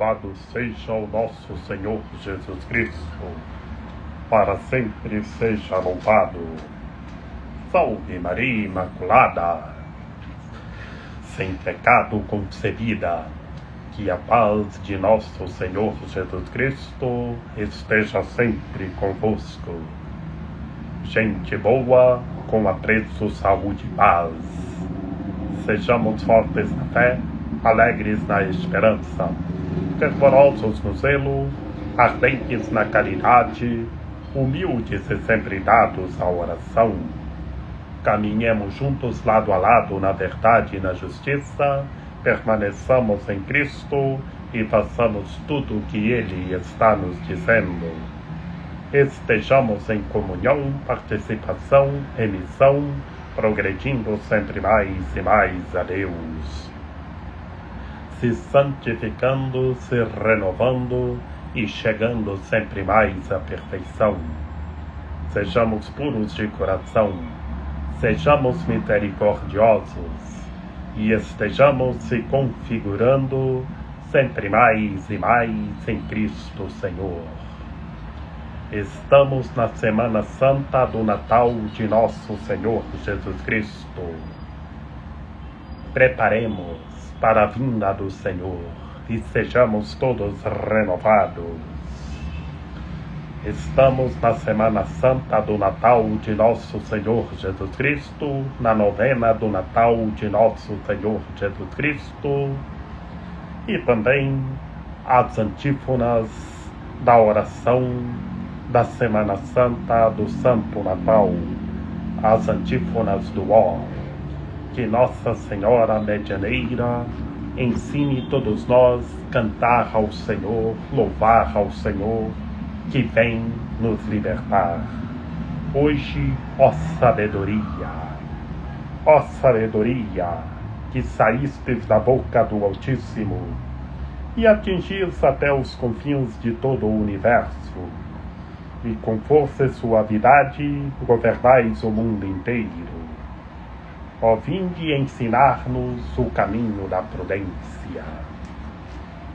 Louvado seja o nosso Senhor Jesus Cristo, para sempre seja louvado. Salve Maria Imaculada, sem pecado concebida, que a paz de nosso Senhor Jesus Cristo esteja sempre convosco. Gente boa, com apreço, saúde e paz. Sejamos fortes na fé, alegres na esperança, fervorosos no zelo, ardentes na caridade, humildes e sempre dados à oração. Caminhemos juntos lado a lado na verdade e na justiça, permaneçamos em Cristo e façamos tudo o que Ele está nos dizendo. Estejamos em comunhão, participação, remissão, progredindo sempre mais e mais a Deus, se santificando, se renovando e chegando sempre mais à perfeição. Sejamos puros de coração, sejamos misericordiosos e estejamos se configurando sempre mais e mais em Cristo Senhor. Estamos na Semana Santa do Natal de nosso Senhor Jesus Cristo. Preparemos para a vinda do Senhor e sejamos todos renovados. Estamos na Semana Santa do Natal de nosso Senhor Jesus Cristo, na novena do Natal de nosso Senhor Jesus Cristo e também as antífonas da oração da Semana Santa do Santo Natal, as antífonas do Ó. Que Nossa Senhora Medianeira ensine todos nós cantar ao Senhor, louvar ao Senhor, que vem nos libertar. Hoje, ó sabedoria, que saístes da boca do Altíssimo e atingis até os confins de todo o universo, e com força e suavidade governais o mundo inteiro. Ó, vinde ensinar-nos o caminho da prudência.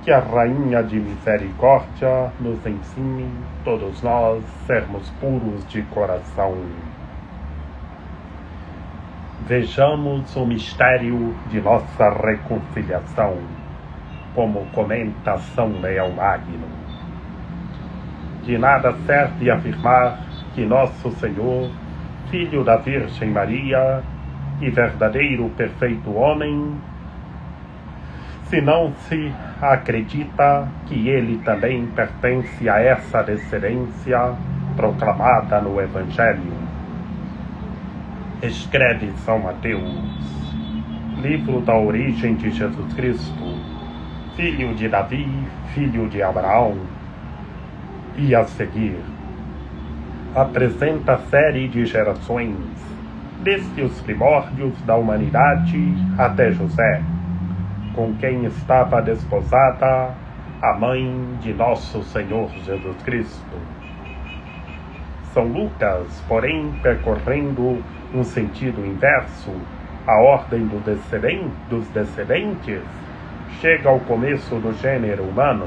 Que a Rainha de Misericórdia nos ensine, todos nós, sermos puros de coração. Vejamos o mistério de nossa reconciliação, como comenta São Leão Magno. De nada serve afirmar que nosso Senhor, Filho da Virgem Maria e verdadeiro perfeito homem, se não se acredita que ele também pertence a essa descendência proclamada no Evangelho. Escreve São Mateus, livro da origem de Jesus Cristo, filho de Davi, filho de Abraão, e a seguir apresenta a série de gerações, desde os primórdios da humanidade até José, com quem estava desposada a mãe de nosso Senhor Jesus Cristo. São Lucas, porém, percorrendo um sentido inverso, a ordem dos descendentes, chega ao começo do gênero humano,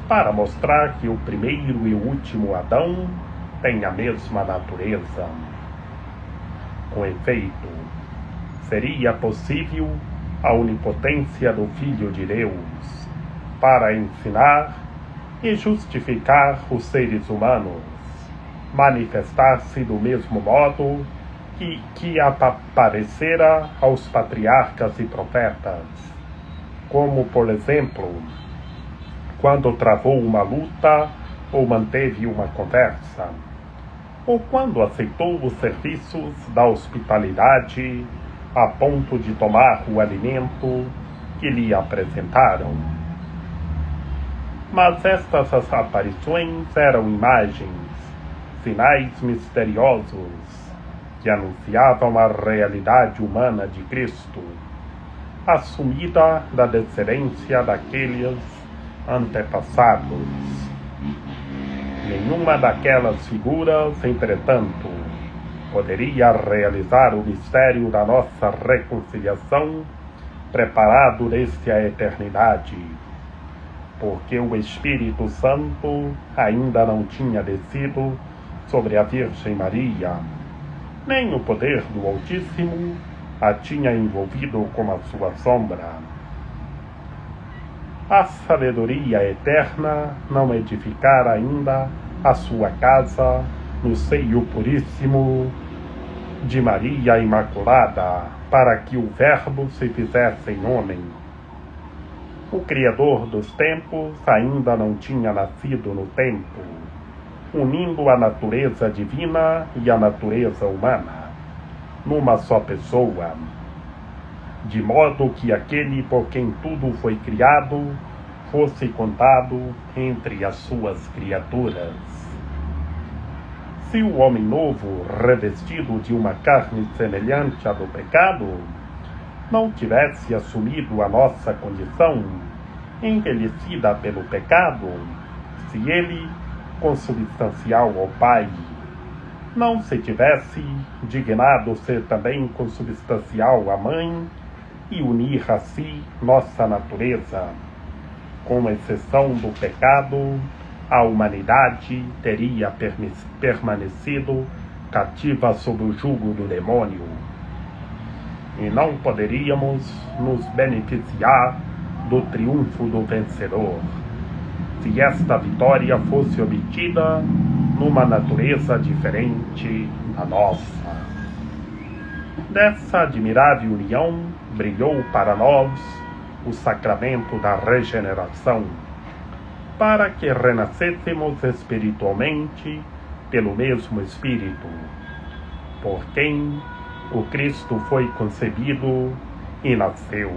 para mostrar que o primeiro e o último Adão têm a mesma natureza. Com efeito, seria possível a onipotência do Filho de Deus para ensinar e justificar os seres humanos, manifestar-se do mesmo modo que aparecera aos patriarcas e profetas, como, por exemplo, quando travou uma luta ou manteve uma conversa, ou quando aceitou os serviços da hospitalidade a ponto de tomar o alimento que lhe apresentaram. Mas estas aparições eram imagens, sinais misteriosos que anunciavam a realidade humana de Cristo, assumida da descendência daqueles antepassados. Nenhuma daquelas figuras, entretanto, poderia realizar o mistério da nossa reconciliação preparado desde a eternidade, porque o Espírito Santo ainda não tinha descido sobre a Virgem Maria, nem o poder do Altíssimo a tinha envolvido com a sua sombra. A sabedoria eterna não edificara ainda a sua casa no seio puríssimo de Maria Imaculada, para que o Verbo se fizesse homem. O Criador dos tempos ainda não tinha nascido no tempo, unindo a natureza divina e a natureza humana numa só pessoa, de modo que aquele por quem tudo foi criado fosse contado entre as suas criaturas. Se o homem novo, revestido de uma carne semelhante à do pecado, não tivesse assumido a nossa condição, envelhecida pelo pecado, se ele, consubstancial ao Pai, não se tivesse dignado ser também consubstancial à Mãe e unir a si nossa natureza, com exceção do pecado, a humanidade teria permanecido cativa sob o jugo do demônio, e não poderíamos nos beneficiar do triunfo do vencedor, se esta vitória fosse obtida numa natureza diferente da nossa. Dessa admirável união brilhou para nós o sacramento da regeneração, para que renascêssemos espiritualmente pelo mesmo Espírito, por quem o Cristo foi concebido e nasceu.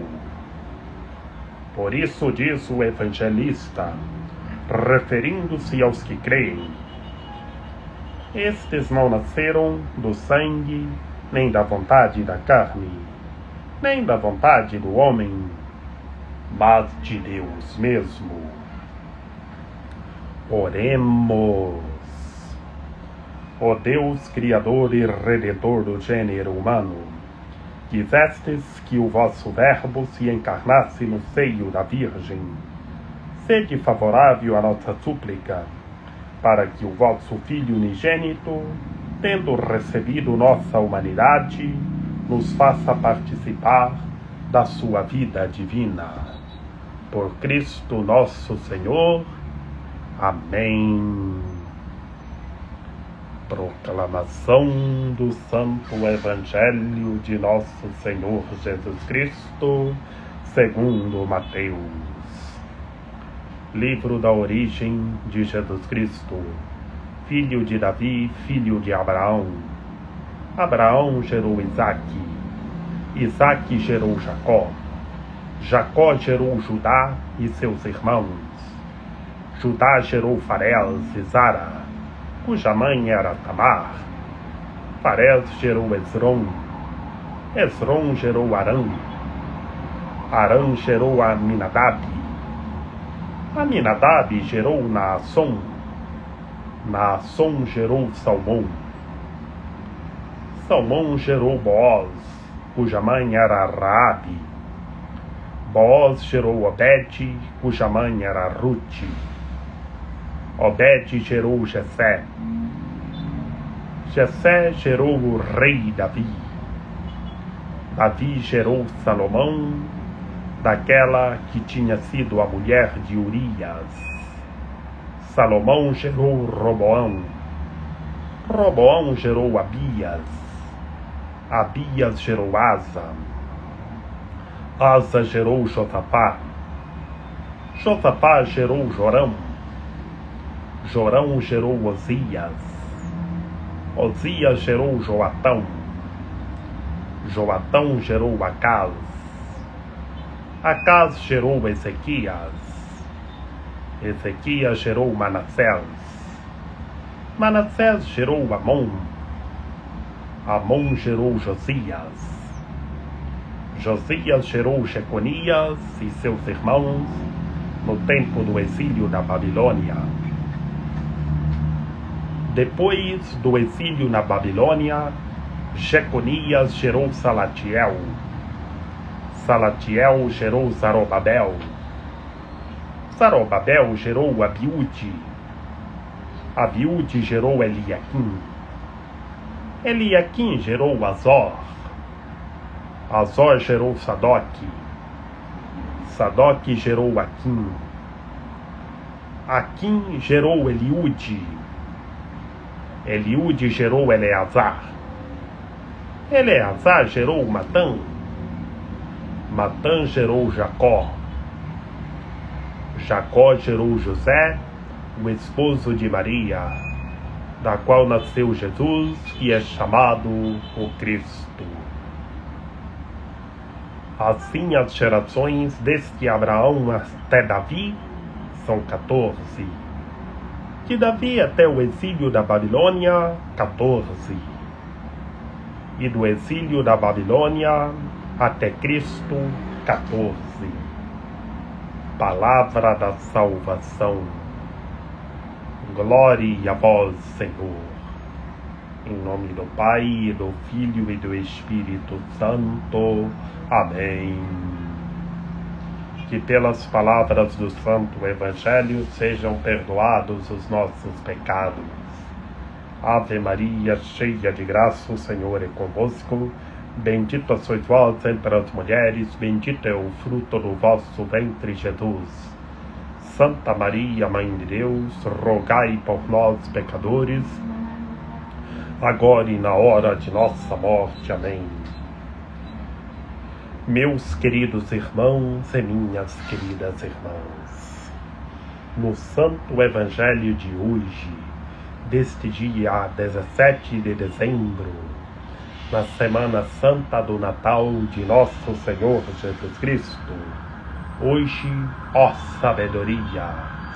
Por isso diz o evangelista, referindo-se aos que creem: estes não nasceram do sangue, nem da vontade da carne, nem da vontade do homem, mas de Deus mesmo. Oremos. Ó Deus, Criador e Redentor do gênero humano, quisestes que o vosso Verbo se encarnasse no seio da Virgem. Sede favorável à nossa súplica, para que o vosso Filho unigênito, tendo recebido nossa humanidade, nos faça participar da sua vida divina. Por Cristo nosso Senhor. Amém. Proclamação do Santo Evangelho de nosso Senhor Jesus Cristo, segundo Mateus. Livro da origem de Jesus Cristo, filho de Davi, filho de Abraão. Abraão gerou Isaque, Isaque gerou Jacó, Jacó gerou Judá e seus irmãos. Judá gerou Farés e Zara, cuja mãe era Tamar. Farés gerou Esrom, Esrom gerou Arã, Arã gerou Aminadab, Aminadab gerou Naasson, Naasson gerou Salmão, Salmão gerou Boaz, cuja mãe era Raabe, Boaz gerou Obed, cuja mãe era Rute, Obed gerou Jessé, Jessé gerou o rei Davi, Davi gerou Salomão, daquela que tinha sido a mulher de Urias. Salomão gerou Roboão, Roboão gerou Abias, Abias gerou Asa, Asa gerou Josafá, Josafá gerou Jorão, Jorão gerou Osias, Osias gerou Joatão, Joatão gerou Acaz, Acaz gerou Ezequias, Ezequias gerou Manassés, Manassés gerou Amon, Amon gerou Josias, Josias gerou Jeconias e seus irmãos no tempo do exílio da Babilônia. Depois do exílio na Babilônia, Jeconias gerou Salatiel, Salatiel gerou Zarobabel, Zorobabel gerou Abiúde. Abiúde gerou Eliaquim. Eliaquim gerou Azor. Azor gerou Sadoque. Sadoque gerou Aquim. Aquim gerou Eliúde. Eliúde gerou Eleazar. Eleazar gerou Matã. Matã gerou Jacó. Jacó gerou José, o esposo de Maria, da qual nasceu Jesus, que é chamado o Cristo. Assim as gerações desde Abraão até Davi são 14. De Davi até o exílio da Babilônia, 14. E do exílio da Babilônia até Cristo, 14. Palavra da salvação. Glória a vós, Senhor. Em nome do Pai, do Filho e do Espírito Santo. Amém. Que pelas palavras do Santo Evangelho sejam perdoados os nossos pecados. Ave Maria, cheia de graça, o Senhor é convosco. Bendita sois vós entre as mulheres, bendito é o fruto do vosso ventre, Jesus. Santa Maria, Mãe de Deus, rogai por nós, pecadores, agora e na hora de nossa morte. Amém. Meus queridos irmãos e minhas queridas irmãs, no Santo Evangelho de hoje, deste dia 17 de dezembro, na Semana Santa do Natal de Nosso Senhor Jesus Cristo, hoje, ó sabedoria,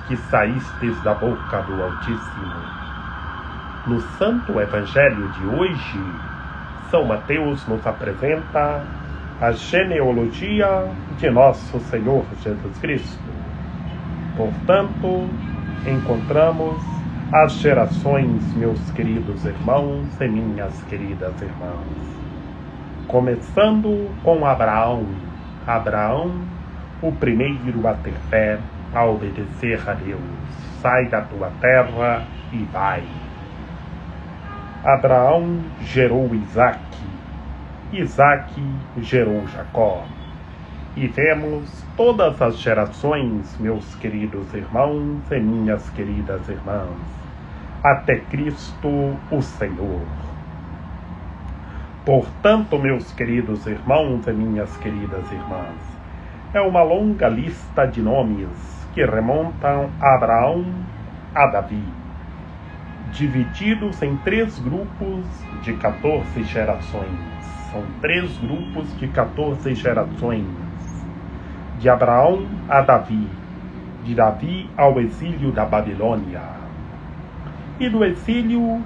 que saístes da boca do Altíssimo. No Santo Evangelho de hoje, São Mateus nos apresenta a genealogia de Nosso Senhor Jesus Cristo. Portanto, encontramos as gerações, meus queridos irmãos e minhas queridas irmãs. Começando com Abraão. Abraão, o primeiro a ter fé, a obedecer a Deus. Sai da tua terra e vai. Abraão gerou Isaque. Isaque gerou Jacó. E vemos todas as gerações, meus queridos irmãos e minhas queridas irmãs, até Cristo o Senhor. Portanto, meus queridos irmãos e minhas queridas irmãs, é uma longa lista de nomes que remontam a Abraão, a Davi, divididos em 3 grupos de 14 gerações. São 3 grupos de 14 gerações. De Abraão a Davi, de Davi ao exílio da Babilônia, e do exílio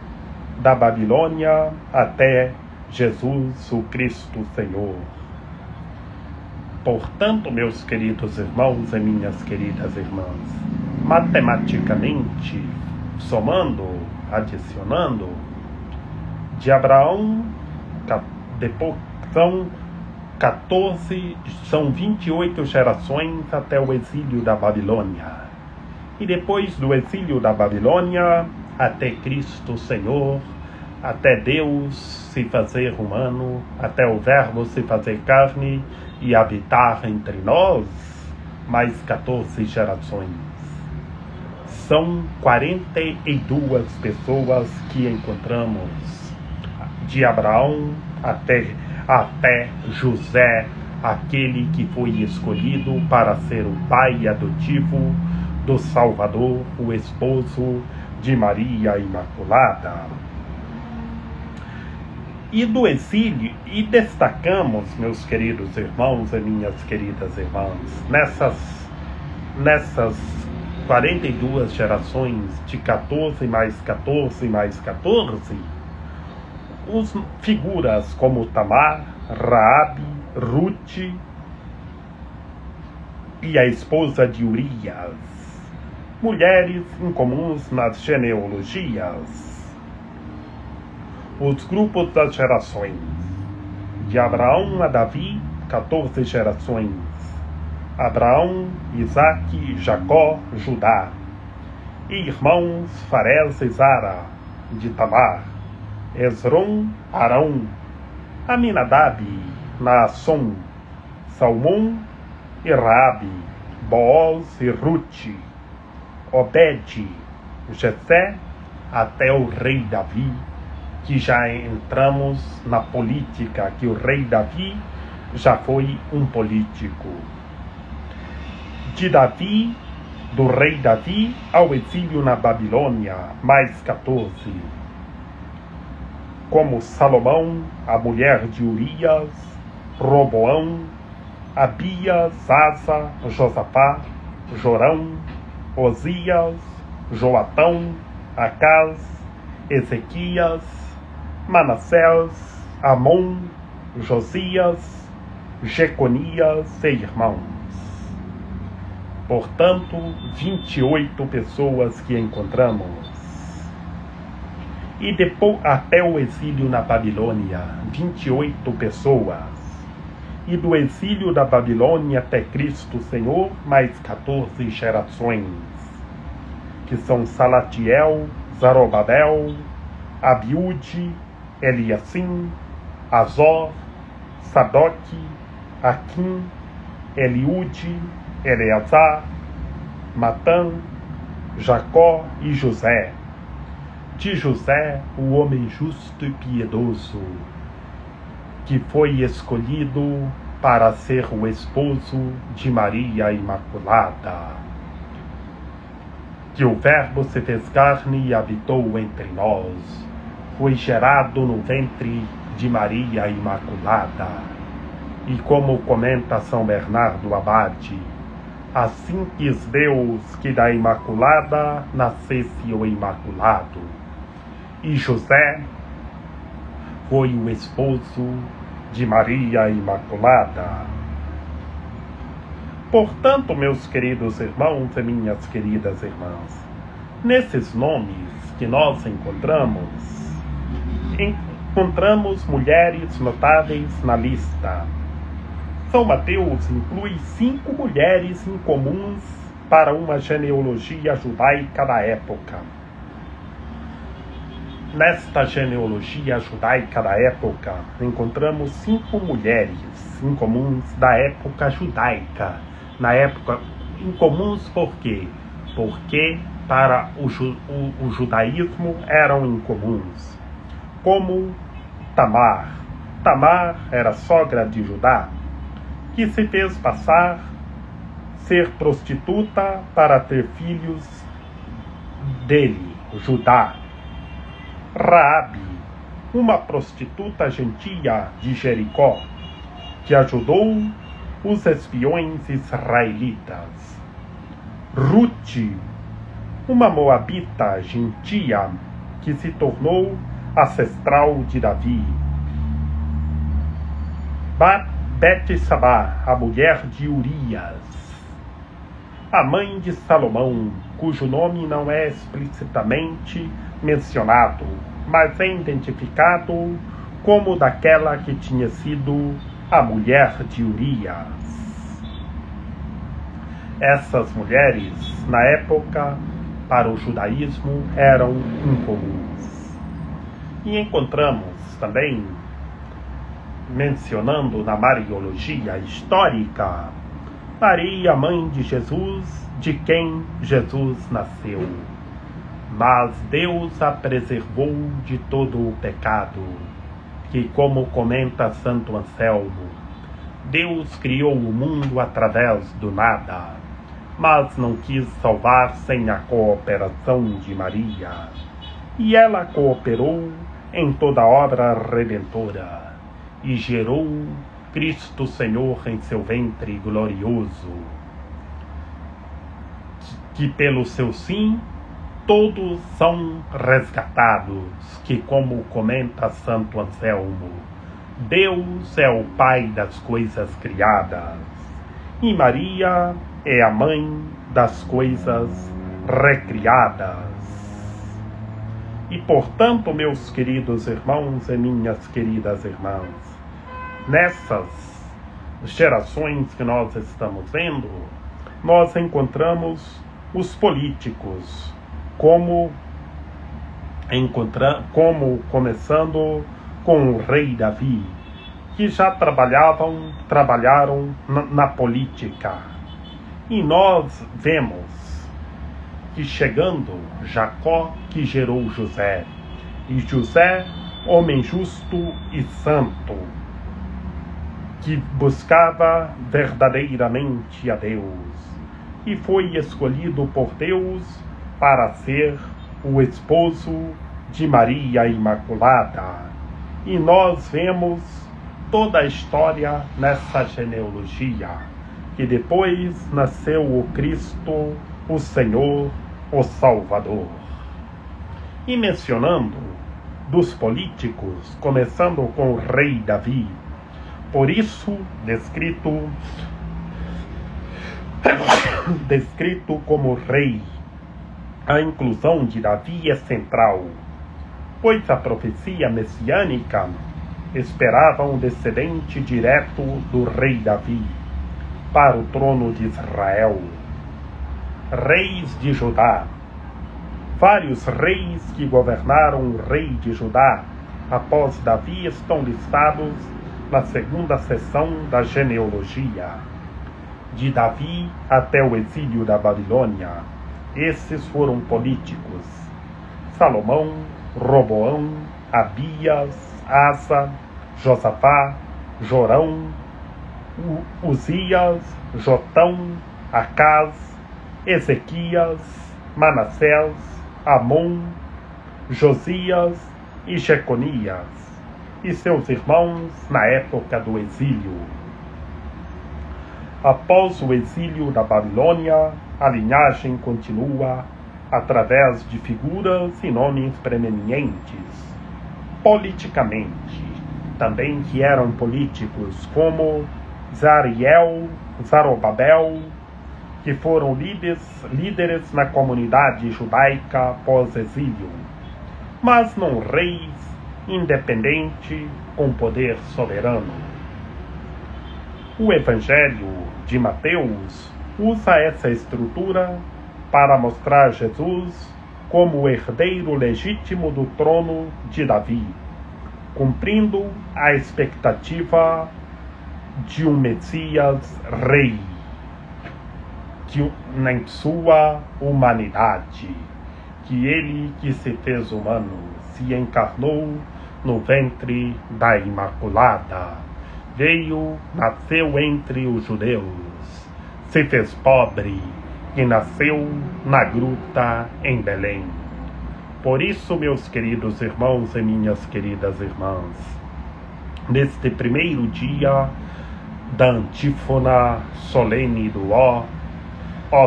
da Babilônia até Jesus, o Cristo Senhor. Portanto, meus queridos irmãos e minhas queridas irmãs, matematicamente, somando, adicionando, de Abraão, depois são 28 gerações até o exílio da Babilônia. E depois do exílio da Babilônia, até Cristo Senhor, até Deus se fazer humano, até o Verbo se fazer carne e habitar entre nós, mais 14 gerações. São 42 pessoas que encontramos, de Abraão até José, aquele que foi escolhido para ser o pai adotivo do Salvador, o esposo de Maria Imaculada. E do exílio, e destacamos, meus queridos irmãos e minhas queridas irmãs, nessas 42 gerações de 14 mais 14 mais 14, figuras como Tamar, Raabe, Rute e a esposa de Urias, mulheres incomuns nas genealogias. Os grupos das gerações. De Abraão a Davi, 14 gerações. Abraão, Isaque, Jacó, Judá, e irmãos Farés e Zara, de Tamar, Esrom, Arão, Aminadab, Naasson, Salmão e Raabe, Booz e Rute, Obed, Jessé, até o rei Davi, que já entramos na política, que o rei Davi já foi um político. De Davi, do rei Davi ao exílio na Babilônia, mais 14. Como Salomão, a mulher de Urias, Roboão, Abias, Asa, Josafá, Jorão, Osias, Joatão, Acaz, Ezequias, Manassés, Amon, Josias, Jeconias e irmãos. Portanto, 28 pessoas que encontramos. E depois, até o exílio na Babilônia, 28 pessoas. E do exílio da Babilônia até Cristo Senhor, mais 14 gerações, que são Salatiel, Zarobabel, Abiúde, Eliacim, Azor, Sadoque, Aquim, Eliúde, Eleazar, Matã, Jacó e José. De José, o homem justo e piedoso, que foi escolhido para ser o esposo de Maria Imaculada. Que o Verbo se fez carne e habitou entre nós, foi gerado no ventre de Maria Imaculada. E como comenta São Bernardo Abade, assim quis Deus que da Imaculada nascesse o Imaculado. E José foi o esposo de Maria Imaculada. Portanto, meus queridos irmãos e minhas queridas irmãs, nesses nomes que nós encontramos mulheres notáveis na lista. São Mateus inclui 5 mulheres incomuns para uma genealogia judaica da época. Nesta genealogia judaica da época, encontramos 5 mulheres incomuns da época judaica. Na época, incomuns por quê? Porque para o judaísmo eram incomuns. Como Tamar. Tamar era sogra de Judá, que se fez passar ser prostituta para ter filhos dele, Judá. Raabe, uma prostituta gentia de Jericó, que ajudou os espiões israelitas. Rute, uma moabita gentia, que se tornou ancestral de Davi. Betsabá, a mulher de Urias, a mãe de Salomão, cujo nome não é explicitamente mencionado, mas é identificado como daquela que tinha sido a mulher de Urias. Essas mulheres, na época, para o judaísmo, eram incomuns. E encontramos também, mencionando na Mariologia histórica, Maria, mãe de Jesus, de quem Jesus nasceu. Mas Deus a preservou de todo o pecado, que, como comenta Santo Anselmo, Deus criou o mundo através do nada, mas não quis salvar sem a cooperação de Maria. E ela cooperou em toda a obra redentora, e gerou Cristo Senhor em seu ventre glorioso, que pelo seu sim todos são resgatados, que, como comenta Santo Anselmo, Deus é o Pai das coisas criadas, e Maria é a mãe das coisas recriadas. E, portanto, meus queridos irmãos e minhas queridas irmãs, nessas gerações que nós estamos vendo, nós encontramos os políticos como começando com o rei Davi, que já trabalharam na política. E nós vemos que chegando Jacó, que gerou José, e José, homem justo e santo, que buscava verdadeiramente a Deus, e foi escolhido por Deus para ser o esposo de Maria Imaculada. E nós vemos toda a história nessa genealogia, que depois nasceu o Cristo, o Senhor, o Salvador. E mencionando dos políticos, começando com o rei Davi, por isso descrito como rei, a inclusão de Davi é central, pois a profecia messiânica esperava um descendente direto do rei Davi para o trono de Israel. Reis de Judá. Vários reis que governaram o rei de Judá após Davi estão listados na segunda seção da genealogia. De Davi até o exílio da Babilônia, esses foram políticos: Salomão, Roboão, Abias, Asa, Josafá, Jorão, Uzias, Jotão, Acaz, Ezequias, Manassés, Amon, Josias e Jeconias, e seus irmãos na época do exílio. Após o exílio da Babilônia, a linhagem continua através de figuras e nomes preeminentes, politicamente, também que eram políticos, como Zariel, Zarobabel, que foram líderes na comunidade judaica pós-exílio, mas não reis independentes com poder soberano. O Evangelho de Mateus usa essa estrutura para mostrar Jesus como o herdeiro legítimo do trono de Davi, cumprindo a expectativa de um Messias rei, que em sua humanidade, que ele que se fez humano, se encarnou no ventre da Imaculada, nasceu entre os judeus, se fez pobre e nasceu na gruta em Belém. Por isso, meus queridos irmãos e minhas queridas irmãs, neste primeiro dia da antífona solene do ó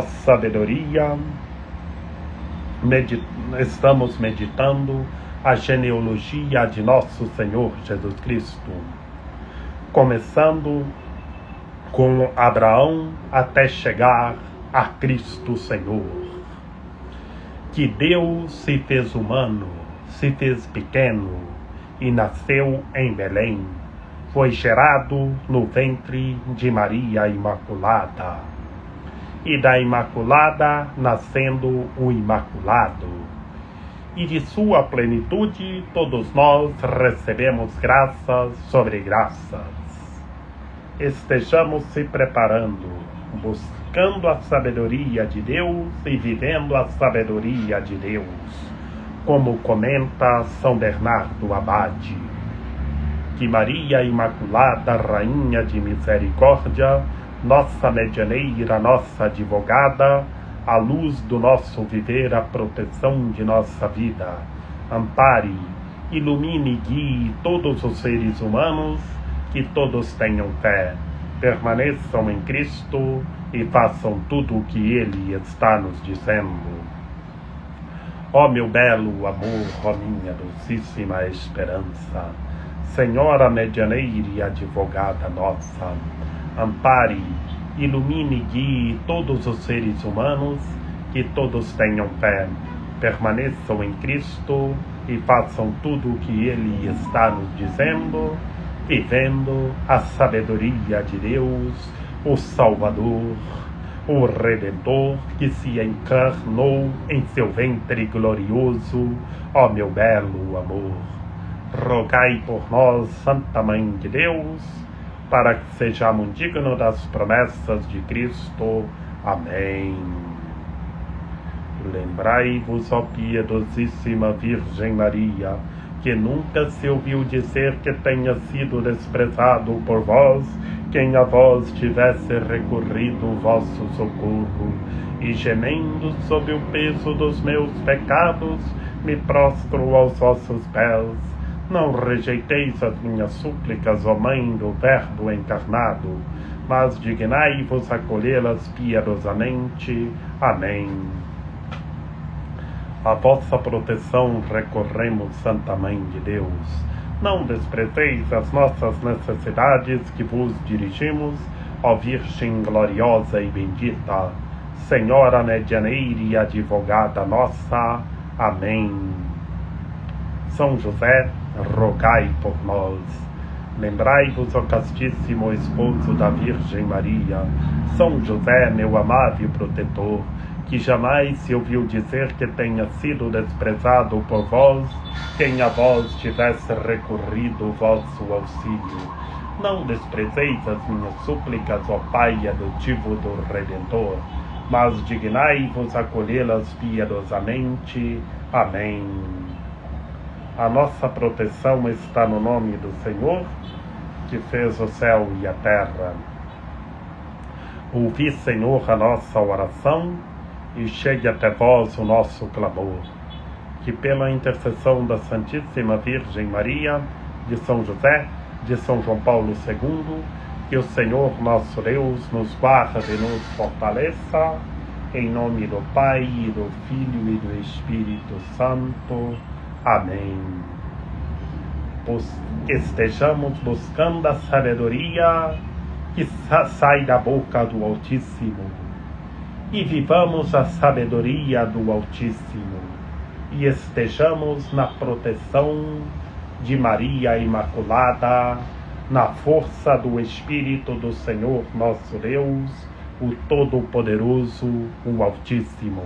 sabedoria, estamos meditando a genealogia de nosso Senhor Jesus Cristo, começando com Abraão até chegar a Cristo Senhor, que Deus se fez humano, se fez pequeno e nasceu em Belém, foi gerado no ventre de Maria Imaculada, e da Imaculada nascendo o Imaculado, e de sua plenitude todos nós recebemos graças sobre graças. Estejamos se preparando, buscando a sabedoria de Deus e vivendo a sabedoria de Deus, como comenta São Bernardo Abade. Que Maria Imaculada, Rainha de Misericórdia, nossa medianeira, nossa advogada, a luz do nosso viver, a proteção de nossa vida, ampare, ilumine e guie todos os seres humanos, que todos tenham fé, permaneçam em Cristo e façam tudo o que Ele está nos dizendo. Ó meu belo amor, ó minha docíssima esperança, Senhora medianeira e advogada nossa, ampare, ilumine e guie todos os seres humanos, que todos tenham fé, permaneçam em Cristo e façam tudo o que Ele está nos dizendo. e vendo a sabedoria de Deus, o Salvador, o Redentor, que se encarnou em seu ventre glorioso, ó meu belo amor. Rogai por nós, Santa Mãe de Deus, para que sejamos dignos das promessas de Cristo. Amém. Lembrai-vos, ó piedosíssima Virgem Maria, que nunca se ouviu dizer que tenha sido desprezado por vós quem a vós tivesse recorrido o vosso socorro, e gemendo sob o peso dos meus pecados, me prostro aos vossos pés. Não rejeiteis as minhas súplicas, ó Mãe do Verbo encarnado, mas dignai-vos acolhê-las piedosamente. Amém. A vossa proteção recorremos, Santa Mãe de Deus. Não desprezeis as nossas necessidades que vos dirigimos, ó Virgem gloriosa e bendita, Senhora medianeira e advogada nossa. Amém. São José, rogai por nós. Lembrai-vos, ó castíssimo esposo da Virgem Maria, São José, meu amável protetor, que jamais se ouviu dizer que tenha sido desprezado por vós quem a vós tivesse recorrido o vosso auxílio. Não desprezeis as minhas súplicas, ó Pai adotivo do Redentor, mas dignai-vos acolhê-las piedosamente. Amém. A nossa proteção está no nome do Senhor, que fez o céu e a terra. Ouvi, Senhor, a nossa oração, e chegue até vós o nosso clamor. Que pela intercessão da Santíssima Virgem Maria, de São José, de São João Paulo II, que o Senhor nosso Deus nos guarde e nos fortaleça, em nome do Pai, e do Filho e do Espírito Santo. Amém. Estejamos buscando a sabedoria que sai da boca do Altíssimo, e vivamos a sabedoria do Altíssimo, e estejamos na proteção de Maria Imaculada, na força do Espírito do Senhor nosso Deus, o Todo-Poderoso, o Altíssimo,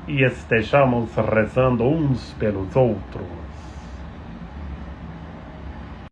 e estejamos rezando uns pelos outros.